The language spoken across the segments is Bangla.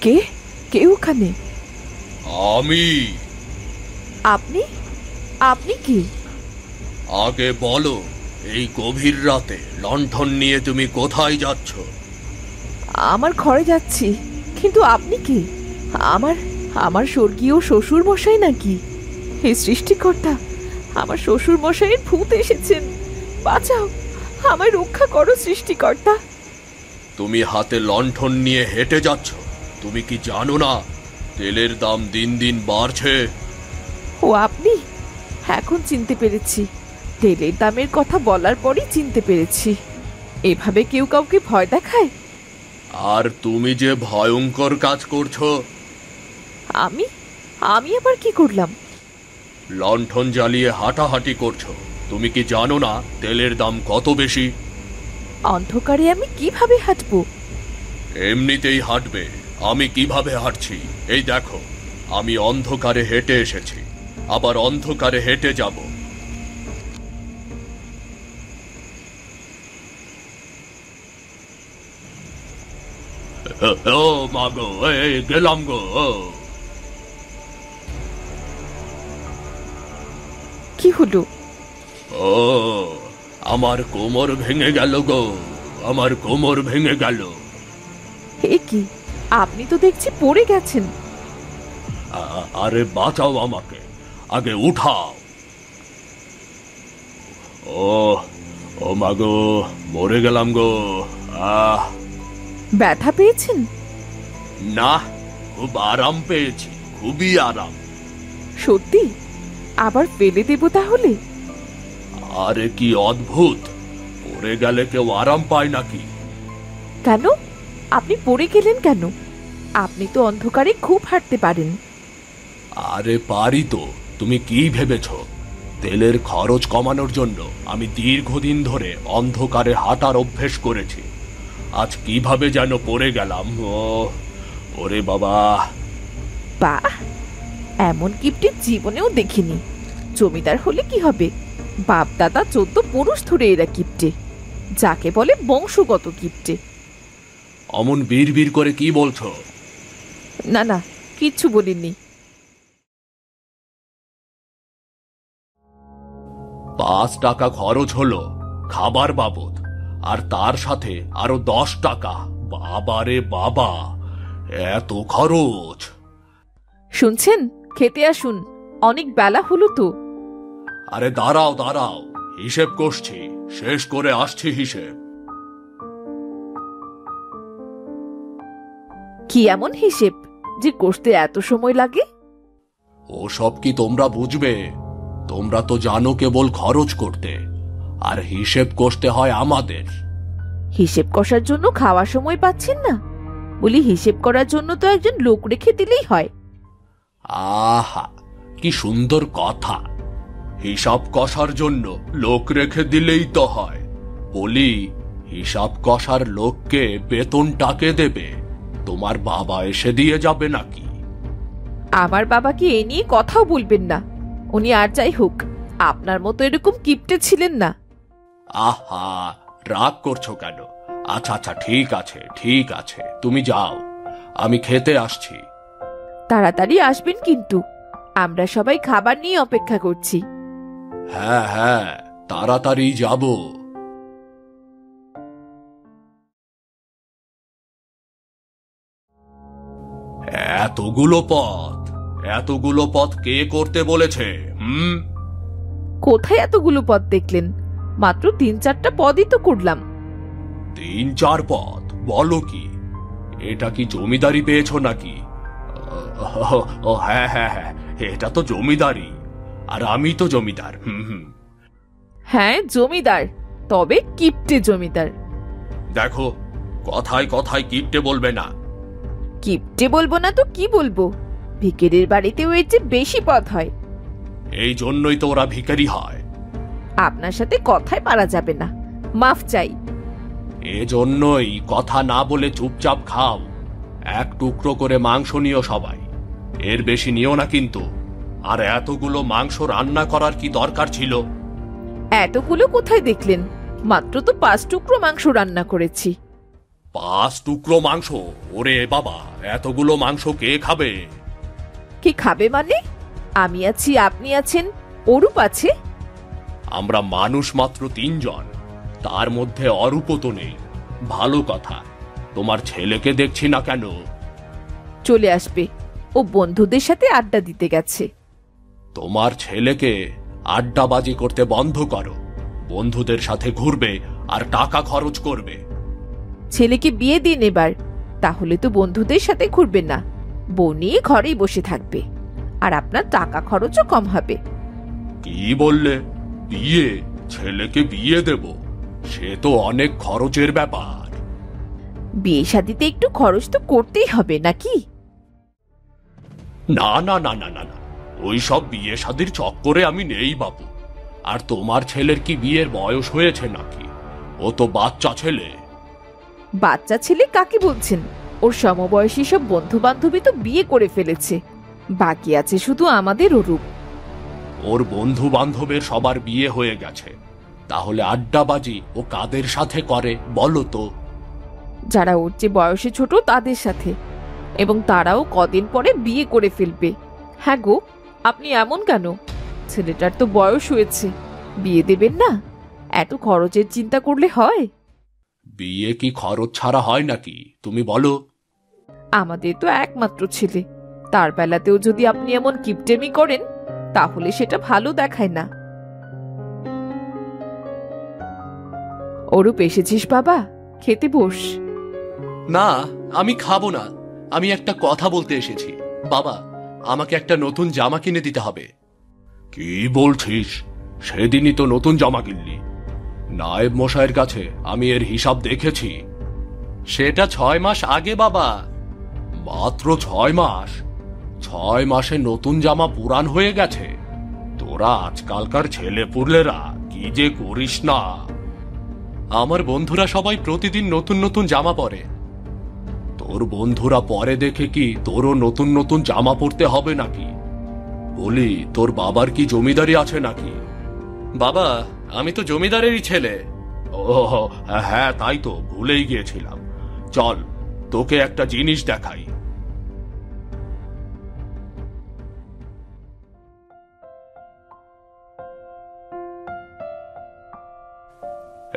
কে কে ওখানে? আমি। আপনি? আপনি কি? আগে বলো, এই গভীর রাতে লণ্ঠন নিয়ে তুমি কোথায় যাচ্ছ? আমার ঘরে যাচ্ছি। কিন্তু আপনি কি? আমার আমার স্বর্গীয় শ্বশুর মশাই নাকি? হে সৃষ্টিকর্তা, আমার শ্বশুর মশাইয়ের ভূত এসেছেন। বাঁচাও, আমায় রক্ষা করো সৃষ্টিকর্তা। তুমি হাতে লণ্ঠন নিয়ে হেঁটে যাচ্ছ। তুমি কি জানো না তেলের দাম দিন দিন বাড়ছে? ও আপনি? এখন চিনতে পেরেছি। তেলের দামের কথা বলার পরই চিনতে পেরেছি। এভাবে কেউ কাউকে ভয় দেখায়? আর তুমি যে ভয়ঙ্কর কাজ করছো। আমি আমি আবার কি করলাম? লণ্ঠন জ্বালিয়ে হাঁটাহাঁটি করছো। তুমি কি জানো না তেলের দাম কত বেশি? অন্ধকারে আমি কিভাবে হাঁটবো? এমনিতেই হাঁটবে। আমি কিভাবে হাঁটছি এই দেখো। আমি অন্ধকারে হেঁটে এসেছি, আবার অন্ধকারে হেঁটে যাব। ও মাগো, এই গেলাম গো। কি হলো? ও, আমার কোমর ভেঙে গেল গো। আমার কোমর ভেঙে গেল। এ কি, আপনি তো দেখছি পড়ে গেছেন। আরে বাঁচাও আমাকে, আগে উঠাও। ও ও মাগো, মরে গেলাম গো। আহ ব্যথা পেয়েছেন? না, খুব আরাম পেয়েছি, খুবই আরাম। সত্যি? আবার ফেলে দেব তাহলে? আরে কি অদ্ভুত, পড়ে গেলে কেউ আরাম পায় নাকি? কেন? আপনি পড়ে গেলেন কেন? আপনি তো অন্ধকারে খুব হাঁটতে পারেন। আরে পারি তো। তুমি কি ভেবেছ? তেলের খরচ কমানোর জন্য আমি দীর্ঘদিন ধরে অন্ধকারে হাঁটার অভ্যেস করেছি। আজ কিভাবে যেন পড়ে গেলাম। ওরে বাবা। বাহ, এমন কিপ্টে জীবনেও দেখিনি। জমিদার হলে কি হবে, বাপ দাদা 14 পুরুষ ধরে এরা কিপ্টে, যাকে বলে বংশগত কিপ্টে। অমন বিড় করে কি বলছো? না না, কিচ্ছু বলিনি। 5 টাকা খরচ হলো খাবার বাবদ, আর তার সাথে আরো 10 টাকা। বাবারে বাবা, এত খরচ! শুনছেন? খেতে আসুন, অনেক বেলা হলো তো। আরে দাঁড়াও দাঁড়াও, হিসেব করছি, শেষ করে আসছি হিসেব। কি এমন হিসেব যে কষতে এত সময় লাগে? ওসব কি তোমরা বুঝবে? তোমরা তো জানো কেবল খরচ করতে, আর হিসেব কষতে হয় আমাদের। হিসেব কষার জন্য খাওয়ার সময় পাচ্ছেন না? বলি, হিসেব করার জন্য তো একজন লোক রেখে দিলেই হয়। আহা, কি সুন্দর কথা! হিসাব কষার জন্য লোক রেখে দিলেই তো হয়। বলি, হিসাব কষার লোককে বেতনটাকে দেবে? তোমার বাবা এসে দিয়ে যাবে নাকি? আমার বাবাকে এ নিয়ে কথাও বলবেন না। উনি আর যাই হোক, আপনার মতো এরকম কিপ্টে ছিলেন না। আহা, রাগ করছো কেন? আচ্ছা আচ্ছা, ঠিক আছে ঠিক আছে, তুমি যাও, আমি খেতে আসছি। তাড়াতাড়ি আসবেন কিন্তু, আমরা সবাই খাবার নিয়ে অপেক্ষা করছি। হ্যাঁ হ্যাঁ, তাড়াতাড়ি যাব। এতগুলো পথ কে করতে বলেছে? কোথায় এতগুলো পদ দেখলেন? মাত্র 3-4টা পদই তো করলাম। 3-4 পথ? বলো কি? এটা কি জমিদারি পেয়েছো নাকি? ও হ্যাঁ হ্যাঁ হ্যাঁ, এটা তো জমিদারি, আর আমি তো জমিদার। হ্যাঁ জমিদার, তবে কিপ্টে জমিদার। দেখো, কথায় কথায় কিপ্টে বলবে না। কিপ্টে বলবো না তো কি বলবো? ভিখারির বাড়িতেও এর চেয়ে বেশি পদ হয়। এই জন্যই তো ওরা ভিখারি হয়। আপনার সাথে কথায় পারা যাবে না, মাফ চাই। এজন্যই কথা না বলে চুপচাপ খাও। 1 টুকরো করে মাংস নিও সবাই, এর বেশি নিও না কিন্তু। আর এতগুলো মাংস রান্না করার কি দরকার ছিল? এতগুলো কোথায় দেখলেন? মাত্র তো 5 টুকরো মাংস রান্না করেছি। 5 টুকরো মাংস। ওরে বাবা, এতগুলো মাংস কে খাবে? কি খাবে মানে? আমি আছি, আপনি আছেন, অরূপ আছে। আমরা মানুষ মাত্র 3 জন, তার মধ্যে অরূপও তো নেই। ভালো কথা, তোমার ছেলেকে দেখছি না কেন? চলে আসবে, ও বন্ধুদের সাথে আড্ডা দিতে গেছে। তোমার ছেলেকে আড্ডাবাজি করতে বন্ধ করো। বন্ধুদের সাথে ঘুরবে আর টাকা খরচ করবে। ছেলেকে বিয়ে দিন এবার, তাহলে তো বন্ধুদের সাথে ঘুরবে না, বউ নিয়ে ঘরেই বসে থাকবে, আর আপনার টাকা খরচও কম হবে। কি বললে? বিয়ে? ছেলেকে বিয়ে দেব? সে তো অনেক খরচের ব্যাপার। বিয়ে শাদিতে একটু খরচ তো করতেই হবে নাকি? না না না না না না, ওই সব বিয়ে শাদির চক্করে আমি নেই বাবু। আর তোমার ছেলের কি বিয়ের বয়স হয়েছে নাকি? ও তো বাচ্চা ছেলে। বাচ্চা ছেলে কাকে বলছেন? ওর সমবয়সী সব বন্ধু বান্ধবী তো বিয়ে করে ফেলেছে, বাকি আছে শুধু আমাদের অরূপ। ওর বন্ধু বান্ধবের সবার বিয়ে হয়ে গেছে, তাহলে আড্ডাবাজি ও কাদের সাথে করে বলো তো? যারা ওর যে বয়সে ছোট তাদের সাথে, এবং তারাও কদিন পরে বিয়ে করে ফেলবে। হ্যাঁ গো, আপনি এমন কেন? ছেলেটার তো বয়স হয়েছে, বিয়ে দেবেন না? এত খরচের চিন্তা করলে হয়? বিয়ে কি খরচ ছাড়া হয় নাকি, তুমি বলো? আমাদের তো একমাত্র ছেলে, তার বেলাতেও যদি আপনি এমন কিপটেমি করেন, তাহলে সেটা ভালো দেখায় না। অরূপ, এসেছিস বাবা? খেতে বস। না, আমি খাবো না। আমি একটা কথা বলতে এসেছি। বাবা, আমাকে একটা নতুন জামা কিনে দিতে হবে। কি বলছিস? সেদিনই তো নতুন জামা কিনলি। নায়েব মশাইয়ের কাছে আমি এর হিসাব দেখেছি। সেটা 6 মাস আগে বাবা। মাত্র 6 মাস? 6 মাসে নতুন জামা পুরান হয়ে গেছে? তোরা আজকালকার ছেলে পুরলেরা কি যে করিস না! আমার বন্ধুরা সবাই প্রতিদিন নতুন নতুন জামা পরে। তোর বন্ধুরা পরে দেখে কি তোরও নতুন নতুন জামা পরতে হবে নাকি? বলি, তোর বাবার কি জমিদারি আছে নাকি? বাবা, আমি তো জমিদারেরই ছেলে। ও হ্যাঁ, তাই তো ভুলেই গিয়েছিলাম। চল, তোকে একটা জিনিস দেখাই।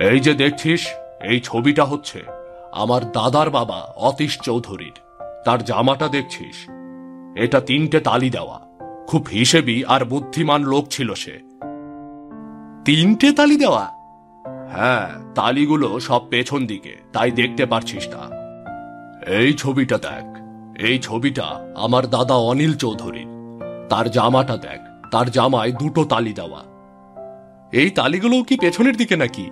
এই যে দেখছিস, এই ছবিটা হচ্ছে আমার দাদার বাবা অতীশ চৌধুরীর। তার জামাটা দেখছিস? এটা 3টে তালি দেওয়া। খুব হিসেবি আর বুদ্ধিমান লোক ছিল সে। 3টে তালি দেওয়া? হ্যাঁ, তালিগুলো সব পেছন দিকে, তাই দেখতে পারছিস না। এই ছবিটা দেখ, এই ছবিটা আমার দাদা অনিল চৌধুরীর। তার জামাটা দেখ, তার জামায় 2টো তালি দেওয়া। এই তালিগুলো কি পেছনের দিকে নাকি?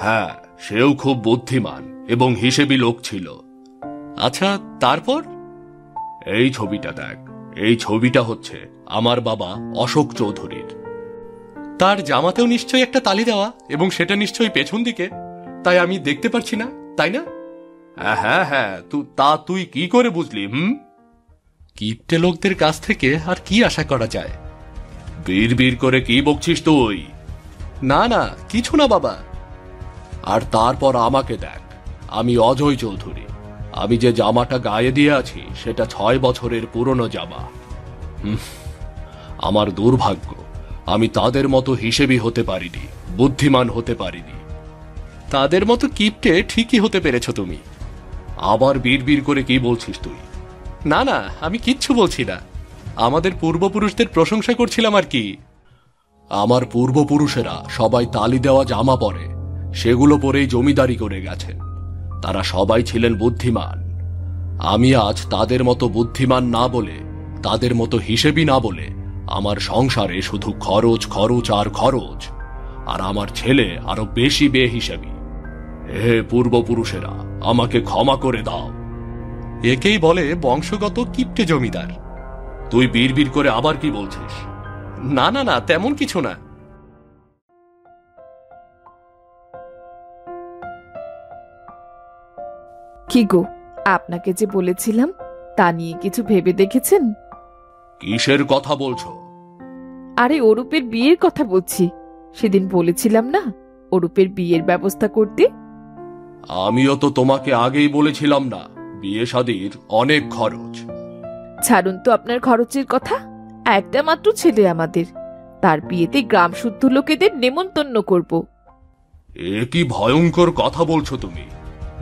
হ্যাঁ, সেও খুব বুদ্ধিমান এবং হিসেবি লোক ছিল। আচ্ছা, তারপর? এই ছবিটা দেখ, এই ছবিটা হচ্ছে আমার বাবা অশোক চৌধুরীর। তার জামাতেও নিশ্চয়ই একটা তালি দেওয়া, এবং সেটা নিশ্চয়ই পেছন দিকে, তাই আমি দেখতে পারছি না, তাই না? হ্যাঁ হ্যাঁ, তুই কি করে বুঝলি? কিপটে লোকদের কাছ থেকে আর কি আশা করা যায়? বীর করে কি বকছিস তুই? না না, কিছু না বাবা। আর তারপর আমাকে দেখ, আমি অজয় চৌধুরী। আমি যে জামাটা গায়ে দিয়ে আছি সেটা 6 বছরের পুরনো জামা। আমার দুর্ভাগ্য, আমি তাদের মতো হিসেবি হতে পারিনি, বুদ্ধিমান হতে পারিনি। তাদের মতো কিপটে ঠিকই হতে পেরেছ তুমি। আবার বীর করে কি বলছিস তুই? না না, আমি কিচ্ছু বলছি না। আমাদের পূর্বপুরুষদের প্রশংসা করছিলাম আর কি। আমার পূর্বপুরুষেরা সবাই তালি দেওয়া জামা পরে, সেগুলো পরেই জমিদারি করে গেছেন। তারা সবাই ছিলেন বুদ্ধিমান। আমি আজ তাদের মতো বুদ্ধিমান না বলে, তাদের মতো হিসেবি না বলে, আমার সংসারে শুধু খরচ খরচ আর খরচ, আর আমার ছেলে আরো বেশি বেহিসেবি। হে পূর্বপুরুষেরা, আমাকে ক্ষমা করে দাও। একেই বলে বংশগত কিপটে জমিদার। তুই বীর করে আবার কি বলছিস? না না না, তেমন কিছু না। কি গো, আপনাকে যে বলেছিলাম তা নিয়ে কিছু ভেবে দেখেছেন? কিসের কথা বলছো? আরে অরূপের বিয়ের কথা বলছি। সেদিন বলেছিলাম না অরূপের বিয়ের ব্যবস্থা করতে? আমিও তো তোমাকে আগেই বলেছিলাম না, বিয়ে শাদীর অনেক খরচ। ছাড়ুন তো আপনার খরচের কথা। একটা মাত্র ছেলে আমাদের, তার বিয়েতে গ্রাম শুদ্ধ লোকেদের নেমন্তন্ন করব। এ কি ভয়ঙ্কর কথা বলছো তুমি?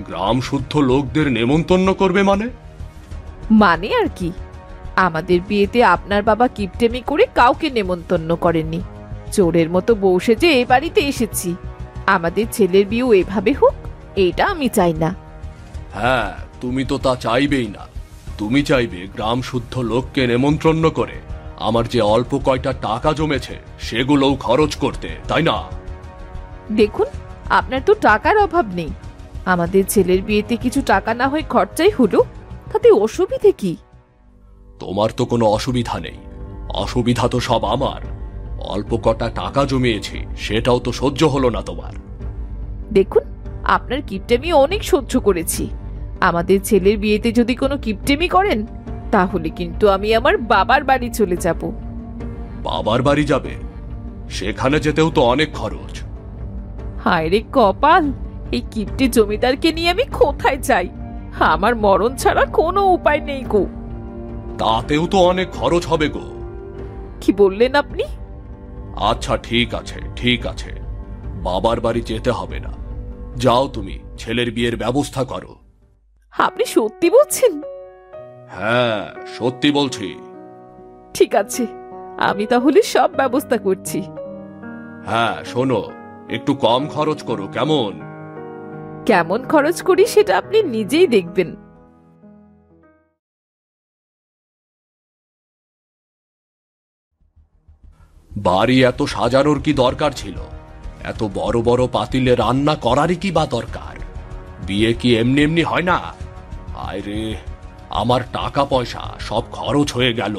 গ্রাম শুদ্ধ লোকদের নেমন্তন্ন করবে মানে? মানে আর কি, আমাদের বিয়েতে আপনার বাবা কিপটেমি করে কাউকে নেমন্তন্ন করেননি। চোরের মতো বউ সেজে এ বাড়িতে এসেছি। আমাদের ছেলের বিয়েও এভাবে হোক, এটা আমি চাই না। হ্যাঁ, তুমি তো তা চাইবেই না। তুমি চাইবে গ্রাম শুদ্ধ লোককে নেমন্ত্রণ করে আমার যে অল্প কয়টা টাকা জমেছে সেগুলোও খরচ করতে, তাই না? দেখুন, আপনার তো টাকার অভাব নেই। আমাদের ছেলের বিয়েতে কিছু টাকা না হয় খরচাই হলো, তাতে অসুবিধে কি? তোমার তো কোনো অসুবিধা নেই, অসুবিধা তো সব আমার। অল্প কটা টাকা জমিয়েছি, সেটাও তো সহ্য হলো না তোমার। দেখুন, আপনার কিপটেমি অনেক সহ্য করেছি। আমাদের ছেলের বিয়েতে যদি কোনো কিপটেমি করেন, তাহলে কিন্তু আমি আমার বাবার বাড়ি চলে যাব। বাবার বাড়ি যাবে? সেখানে যেতেও তো অনেক খরচ। হায় রে কপাল, এই কিপটে জমিদারকে নিয়ে আমি কোথায় যাই? আমার মরণ ছাড়া কোনো উপায় নেই গো। তাতেও তো অনেক খরচ হবে গো। কি বললেন আপনি? আচ্ছা ঠিক আছে, ঠিক আছে, বাবার বাড়ি যেতে হবে না। যাও, তুমি ছেলের বিয়ের ব্যবস্থা করো। আপনি সত্যি বলছেন? হ্যাঁ, সত্যি বলছি। ঠিক আছে, আমি তাহলে সব ব্যবস্থা করছি। হ্যাঁ শোনো, একটু কম খরচ করো, কেমন? কেমন খরচ করি সেটা আপনি নিজেই দেখবেন। বাড়ি এত সাজানোর কি দরকার ছিল? এত বড় বড় পাতিলে রান্না করারই কি বা দরকার? বিয়ে কি এমনি এমনি হয় না? আয় রে, আমার টাকা পয়সা সব খরচ হয়ে গেল।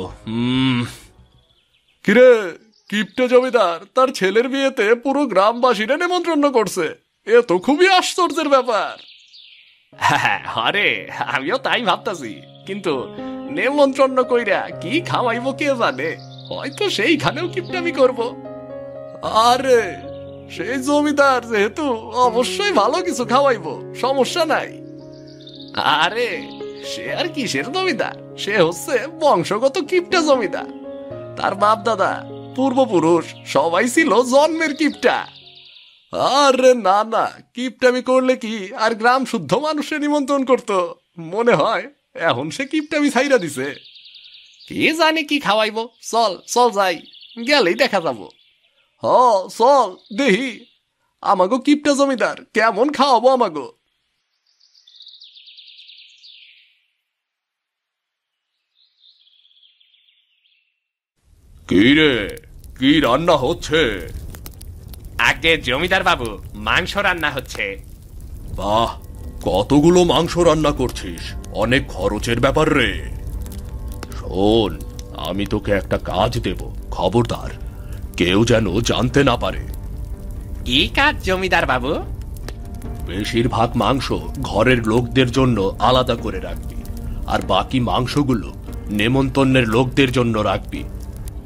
কিরে, কিপটে জমিদার তার ছেলের বিয়েতে পুরো গ্রামবাসীরা নেমন্ত্রণ করছে। এ তো খুবই আশ্চর্যের ব্যাপার। হ্যাঁ, আরে আমিও তাই ভাবতাছি, কিন্তু নেমন্ত্রণ কইরা কি খাওয়াইবো কে জানে? হয়তো সেইখানেও কিপটামি করব। আরে সেই জমিদার যেহেতু, অবশ্যই ভালো কিছু খাওয়াইবো, সমস্যা নাই। আরে সে আর কিসের জমিদার, সে হচ্ছে বংশগত কিপটা জমিদার। তার বাপ দাদা পূর্বপুরুষ সবাই ছিল জন্মের কিপটা। আরে না না, কিপটামি করলে কি আর গ্রাম শুদ্ধ মানুষের নিমন্ত্রণ করতো? মনে হয় এখন সে কিপটামি ছাইরা দিছে। কি জানি কি খাওয়াইবো, চল চল যাই, গেলেই দেখা যাবো। হ চল দেহি, আমাগো কিপটা জমিদার কেমন খাওয়াবো আমাগো। কি রে, কি রান্না হচ্ছে? আগে জমিদার বাবু, মাংস রান্না হচ্ছে। বাহ, কতগুলো মাংস রান্না করছিস, অনেক খরচের ব্যাপার রে। শোন, আমি তোকে একটা কাজ দেব, খবরদার কেউ যেন জানতে না পারে। কি কাজ জমিদার বাবু? বেশিরভাগ মাংস ঘরের লোকদের জন্য আলাদা করে রাখবি, আর বাকি মাংসগুলো নেমন্তন্নের লোকদের জন্য রাখবি।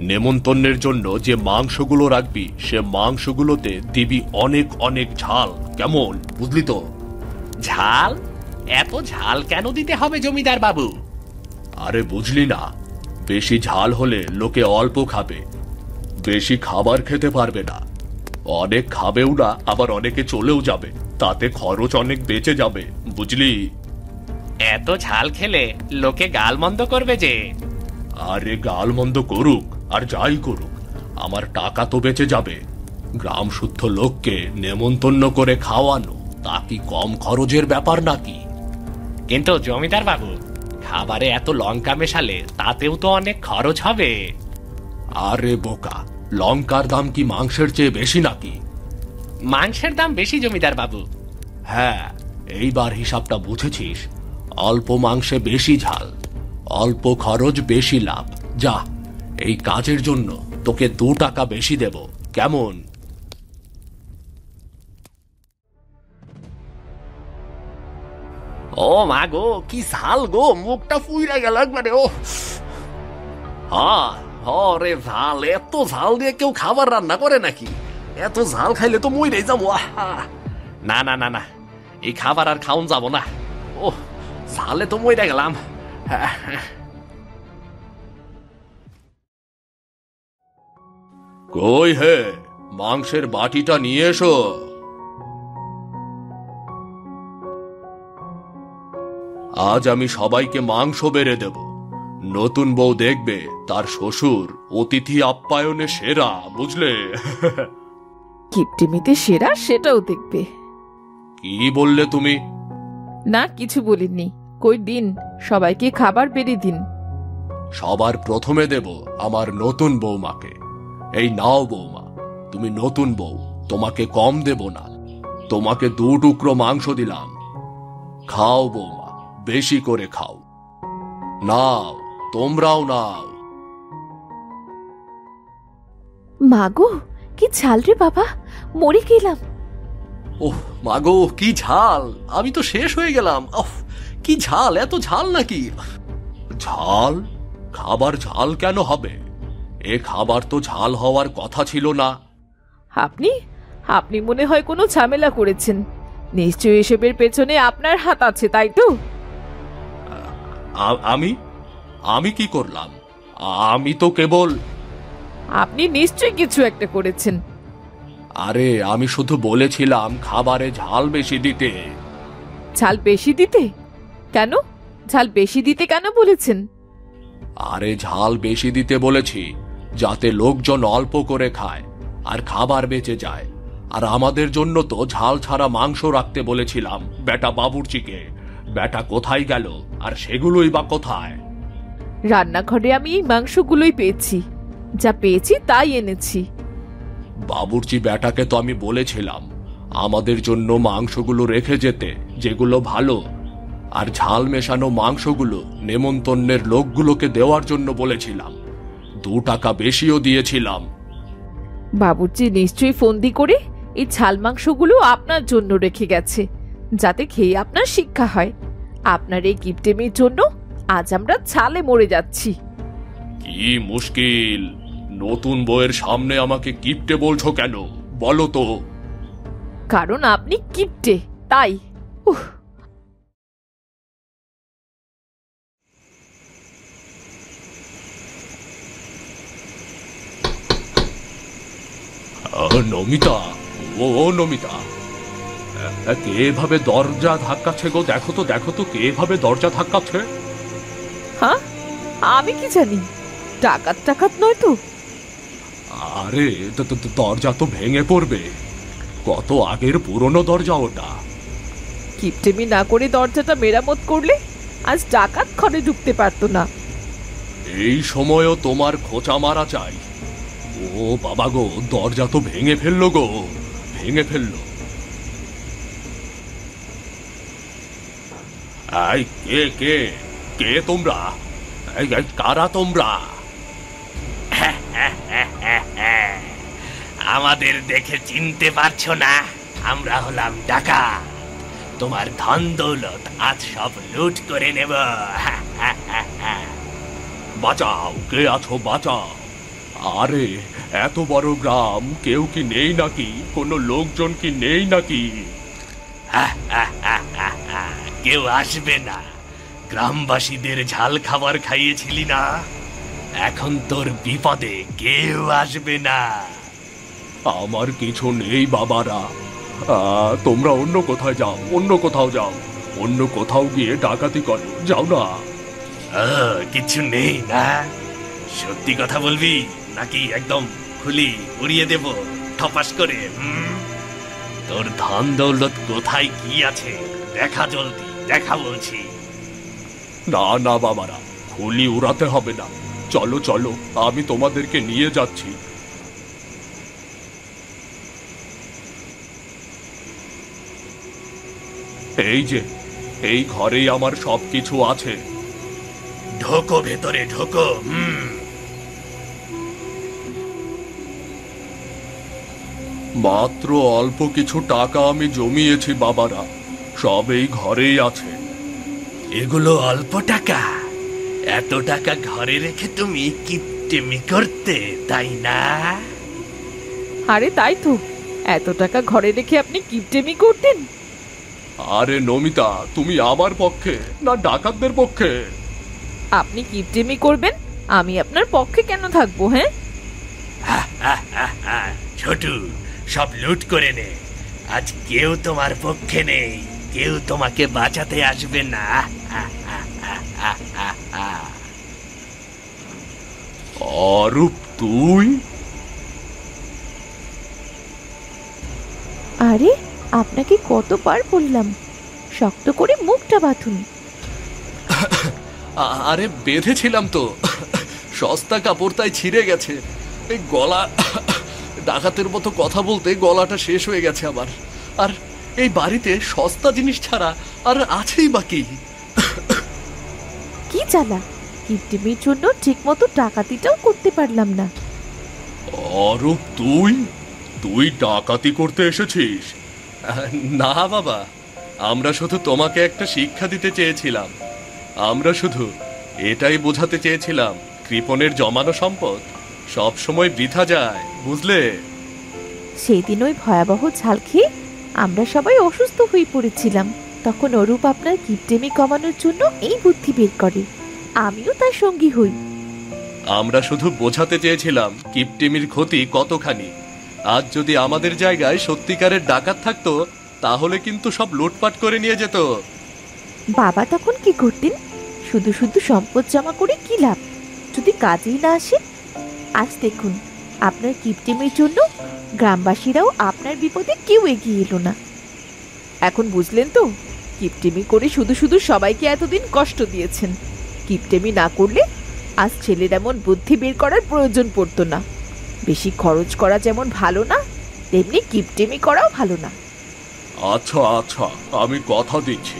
নেমন্তন্নের জন্য যে মাংসগুলো রাখবি সে মাংসগুলোতে দিবি অনেক অনেক ঝাল, কেমন বুঝলি তো? ঝাল? এত ঝাল কেন দিতে হবে জমিদার বাবু? আরে বুঝলি না, বেশি ঝাল হলে লোকে অল্প খাবে, বেশি খাবার খেতে পারবে না। অনেক খাবেও না, আবার অনেকে চলেও যাবে, তাতে খরচ অনেক বেঁচে যাবে, বুঝলি? এত ঝাল খেলে লোকে গালমন্দ করবে যে। আরে গালমন্দ করুক আর যাই করুক, আমার টাকা তো বেঁচে যাবে। গ্রাম শুদ্ধ লোককে নেমন্তন্ন করে খাওয়ানো তা কি কম খরচের ব্যাপার নাকি? কিন্তু জমিদার বাবু, খাবারে এত লঙ্কা মেশালে তাতেও তো অনেক খরচ হবে। আরে বোকা, লঙ্কার দাম কি মাংসের চেয়ে বেশি নাকি? মাংসের দাম বেশি জমিদার বাবু। হ্যাঁ, এইবার হিসাবটা বুঝেছিস। অল্প মাংসে বেশি ঝাল, অল্প খরচ বেশি লাভ। যা, এই কাজের জন্য তোকে 2 টাকা বেশি দেব, কেমন? ও মা গো, কি ঝাল গো, মুখটা ফুইরা গেল একবারে। ও রে ঝাল, এত ঝাল দিয়ে কেউ খাবার রান্না করে নাকি? এত ঝাল খাইলে তো মইরেই যাবো। না না না না, এই খাবার আর খাওন যাব না। ও ঝালে তো মইরা গেলাম। কই হে, মাংসের বাটিটা নিয়ে এসো। আজ আমি সবাইকে মাংস বেড়ে দেব। নতুন বউ দেখবে তার শ্বশুর অতিথি আপ্যায়নে সেরা, বুঝলে? কিপটেমিতে সেরা সেটাও দেখবে। কি বললে তুমি? না, কিছু বলিনি। কই দিন, সবাইকে খাবার বেড়ে দিন। সবার প্রথমে দেব আমার নতুন বৌমাকে। এই নাও বৌমা, তুমি নতুন বউ, তোমাকে কম দেব না। তোমাকে 2 টুকরো মাংস দিলাম। খাও বৌমা, বেশি করে খাও। নাও, তোমরাও নাও। মাগো, কি ঝাল রে বাবা, মরে গেলাম। ওহ মাগো, কি ঝাল! আমি তো শেষ হয়ে গেলাম। ওহ, কি ঝাল! এত ঝাল নাকি? ঝাল? খাবার ঝাল কেন হবে? এ খাবার তো ঝাল হওয়ার কথা ছিল না। আপনি আপনি মনে হয় কোনো ঝামেলা করেছেন। নিশ্চয়ই এসবের পেছনে আপনার হাত আছে, তাই তো? আমি আমি কি করলাম? আমি তো কেবল... আপনি নিশ্চয়ই কিছু একটা করেছেন। আরে, আমি শুধু বলেছিলাম খাবারে ঝাল বেশি দিতে। ঝাল বেশি দিতে? কেন? ঝাল বেশি দিতে কেন বলেছেন? আরে, ঝাল বেশি দিতে বলেছি যাতে লোকজন অল্প করে খায় আর খাবার বেঁচে যায়। আর আমাদের জন্য তো ঝাল ছাড়া মাংস রাখতে বলেছিলাম বেটা বাবুর্চিকে। বেটা কোথায় গেল? আর সেগুলোই বা কোথায়? রান্নাঘরে আমি এই মাংসগুলোই পেয়েছি, যা পেয়েছি তাই এনেছি। বাবুর্চি বেটাকে তো আমি বলেছিলাম আমাদের জন্য মাংসগুলো রেখে যেতে, যেগুলো ভালো। আর ঝাল মেশানো মাংসগুলো নেমন্তন্নের লোকগুলোকে দেওয়ার জন্য বলেছিলাম। 2 টাকা বেশিও দিয়েছিলাম। বাবুর্চি নিশ্চয়ই ফন্দি করে এই ঝাল মাংসগুলো আপনার জন্য রেখে গেছে, যাতে খেয়ে আপনার শিক্ষা হয়। আপনার এই কিপটেমির জন্য আজ আমরা ছালে মরে যাচ্ছি। কি মুশকিল! নতুন বউয়ের সামনে আমাকে কিপটে বলছো কেন, বলো তো? কারণ আপনি কিপটে, তাই। উহ, নমিতা, ও নমিতা, কে এভাবে দরজা ধাক্কাচ্ছে গো? দেখো তো, দেখো তো, কে এভাবে দরজা ধাক্কাচ্ছে? হ্যাঁ, আমি কি জানি? ডাকাত টাকাত নয় তো? আরে, দরজা তো ভেঙে পড়বে। কত আগের পুরনো দরজা ওটা। কিপটেমি না করে দরজাটা মেরামত করলে আজ ডাকাত ঘরে ঢুকতে পারতো না। এই সময়ও তোমার খোঁচা মারা চাই। ও বাবা গো, দরজা তো ভেঙে ফেললো গো, ভেঙে ফেললো। এই কে কে কে তোমরা? এই কারা তোমরা? আমাদের দেখে চিনতে পারছো না? আমরা হলাম ডাকাত। তোমার ধন দৌলত আজ সব লুট করে নেব। বাঁচাও, কে আছো, বাঁচাও। আরে, এত বড় গ্রাম, কেউ কি নেই নাকি? কোনো লোকজন কি নেই নাকি? কেউ আসবে না। গ্রামবাসীদের ঝাল খাবার খাইয়েছিলি না, এখন তোর বিপদে কেউ আসবে না। আমার কিছু নেই বাবারা, তোমরা অন্য কোথায় যাও, অন্য কোথাও যাও, অন্য কোথাও গিয়ে ডাকাতি করো, যাও না। কিছু নেই না? সত্যি কথা বলবি নাকি একদম খুলি উড়িয়ে দেব ঠপাস করে? তোর ধন দৌলত কোথায় কি আছে দেখা, জলদি দেখা বলছি। না না বাবারা, খুলি উড়াতে হবে না। চলো চলো, আমি তোমাদেরকে নিয়ে যাচ্ছি। এই যে, এই ঘরেই আমার সবকিছু আছে। ঢোকো ভেতরে, ঢোকো। মাত্র অল্প কিছু টাকা আমি জমিয়েছি বাবারা, সব এই ঘরেই আছে। এগুলো অল্প টাকা? এত টাকা ঘরে রেখে তুমি কিপটেমি করতে, তাই না? আরে তাই তো, এত টাকা ঘরে রেখে আপনি কিপটেমি করতেন? আরে নমিতা, তুমি আমার পক্ষে না ডাকাতদের পক্ষে? আপনি কিপটেমি করবেন, আমি আপনার পক্ষে কেন থাকবো? হ্যাঁ, ছোটু, সব লুট করে নে। আজ কেউ তোমার পক্ষে নেই, কেউ তোমাকে বাঁচাতে আসবে না। অরূপ, তুই? আরে আপনাকে কতবার বললাম শক্ত করে মুখটা বাঁধুন। আরে বেঁধেছিলাম তো, সস্তা কাপড় তাই ছিঁড়ে গেছে। এই গলা, ডাকাতের মতো কথা বলতে গলাটা শেষ হয়ে গেছে আমার। আর এই বাড়িতে সস্তা জিনিস ছাড়া আর আছেই বাকি। কি জ্বালা, কিপটেমির জন্য ঠিক মতো ডাকাতিটাও করতে পারলাম না। অরূপ, তুই তুই ডাকাতি করতে এসেছিস? না বাবা, আমরা শুধু তোমাকে একটা শিক্ষা দিতে চেয়েছিলাম। আমরা শুধু এটাই বোঝাতে চেয়েছিলাম, কৃপণের জমানো সম্পদ সব সময় বৃথা যায়, বুঝলে? সেই দিন ওই ভয়াবহ ঝাল খেয়ে আমরা সবাই অসুস্থ হয়ে পড়েছিলাম। তখন অরূপ আপনার কিপটেমি কমানোর জন্য এই বুদ্ধি বের করে, আমিও তার সঙ্গী হই। আমরা শুধু বোঝাতে চেয়েছিলাম কিপটিমির ক্ষতি কতখানি। আজ যদি আমাদের জায়গায় সত্যিকারের ডাকাত থাকতো, তাহলে কিন্তু সব লুটপাট করে নিয়ে যেত। বাবা তখন কি করতেন? শুধু শুধু সম্পদ জমা করে কি লাভ, যদি কাজেই না আসে? আজ দেখুন, আপনার কিপটেমির জন্য গ্রামবাসীরাও আপনার বিপদে কেউ এগিয়ে এলো না। এখন বুঝলেন তো, কিপটেমি করে শুধু শুধু সবাইকে এতদিন কষ্ট দিয়েছেন। কিপটেমি না করলে আজ ছেলের এমন বুদ্ধি বের করার প্রয়োজন পড়তো না। বেশি খরচ করা যেমন ভালো না, তেমনি কিপটেমি করাও ভালো না। আচ্ছা আচ্ছা, আমি কথা দিচ্ছি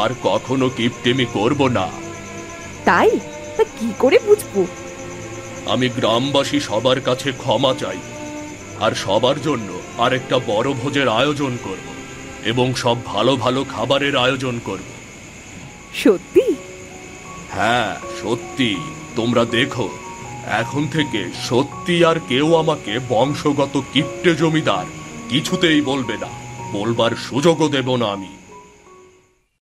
আর কখনো কিপটিমি করব না। তাই? তা কি করে বুঝবো? আমি গ্রামবাসী সবার কাছে ক্ষমা চাই, আর সবার জন্য আরেকটা বড় ভোজের আয়োজন করব, এবং সব ভালো ভালো খাবারের আয়োজন করব। সত্যি? হ্যাঁ সত্যি, তোমরা দেখো, এখন থেকে সত্যি আর কেউ আমাকে বংশগত কিপ্টে জমিদার কিছুতেই বলবে না, বলবার সুযোগও দেব না আমি।